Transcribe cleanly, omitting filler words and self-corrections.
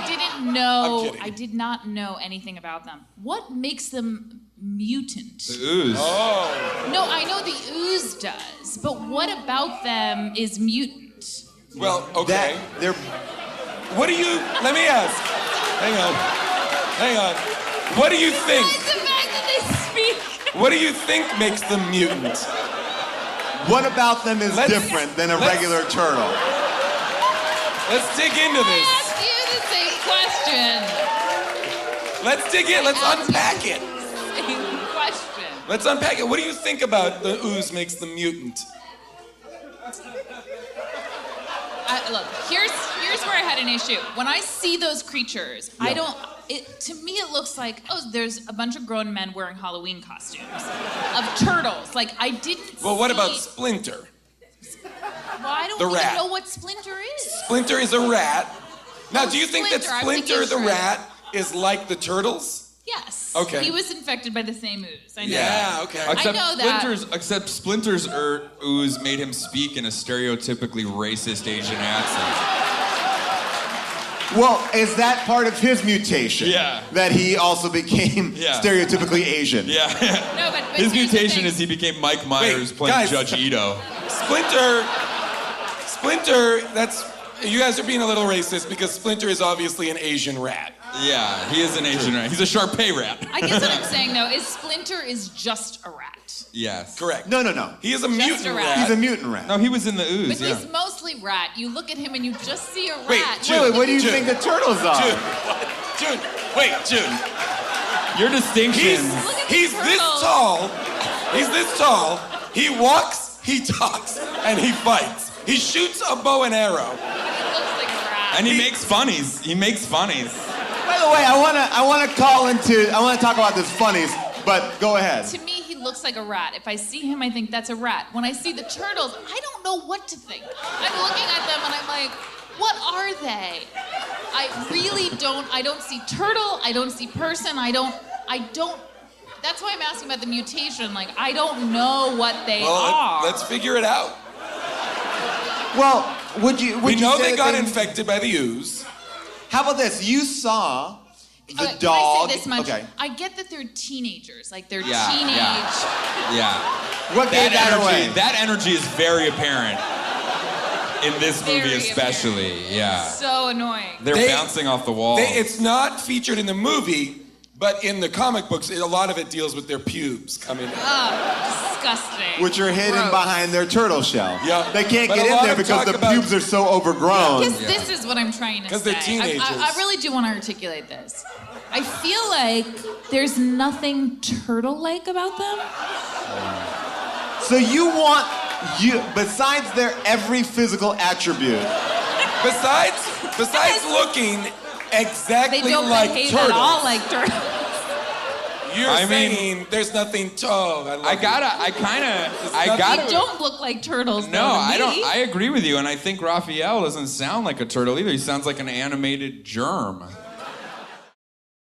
didn't know. I'm kidding. I did not know anything about them. What makes them mutant? The ooze. Oh. No, I know the ooze does, but what about them is mutant? Well, okay. They're... What do you... Let me ask. Hang on. What do you think? Why the fact that they speak? What do you think makes them mutant? What about them is different than a regular turtle? Let's dig into I this. asked you the same question. Let's dig in. Let's unpack it. Same question. Let's unpack it. What do you think about the ooze makes them mutant? Look, here's where I had an issue. When I see those creatures, I don't. To me, it looks like there's a bunch of grown men wearing Halloween costumes of turtles. Like I didn't. Well, what about Splinter? Well, I don't The even rat. know what Splinter is. Splinter is a rat. Now, do you think that Splinter, I'm Splinter thinking the rat is like the turtles? Yes. Okay. He was infected by the same ooze. I know. Yeah. Okay. I know that. Except Splinter's ooze made him speak in a stereotypically racist Asian accent. Well, is that part of his mutation? Yeah. That he also became stereotypically Asian? Yeah. No, but His here's the mutation thing. is he became Mike Myers playing guys. Judge Ito. Splinter, you guys are being a little racist because Splinter is obviously an Asian rat. Yeah, he is an Asian rat. He's a Shar-Pei rat. I guess what I'm saying though is Splinter is just a rat. Yes. Correct. No. He is a Just mutant a rat. rat. He's a mutant rat. No, he was in the ooze, But yeah. he's mostly rat. You look at him and you just see a rat. Wait, Wait, what do you June. think the turtles are? June. Your distinction. Look at He's the this turtles. tall. He's this tall. He walks, he talks, and he fights. He shoots a bow and arrow. He looks like a rat. And he makes funnies. He makes funnies. By the way, I wanna talk about this funnies, but go ahead. To me, he looks like a rat. If I see him, I think that's a rat. When I see the turtles, I don't know what to think. I'm looking at them and I'm like, what are they? I really don't. I don't see turtle. I don't see person. I don't. That's why I'm asking about the mutation. Like, I don't know what they are. Let's figure it out. Well, would you We know say they that got infected by the ooze. How about this? You saw the Can dog. I say this much? Okay. I get that they're teenagers. Like, they're Yeah, teenage. Yeah. What gave that away? That energy is very apparent. In this movie Very especially, yeah. So annoying. They're bouncing off the wall. It's not featured in the movie, but in the comic books, a lot of it deals with their pubes coming in. Disgusting. Which are hidden Gross. behind their turtle shell. Yeah. They can't But get a in lot there of because talk the about- pubes are so overgrown. Yes, this is what I'm trying to say. 'Cause they're teenagers. I really do want to articulate this. I feel like there's nothing turtle-like about them. So besides their every physical attribute. Besides looking exactly They don't like behave turtles. at all like turtles. You're saying there's nothing to. They don't look like turtles. No, though, to I me. don't. I agree with you, and I think Raphael doesn't sound like a turtle either. He sounds like an animated germ.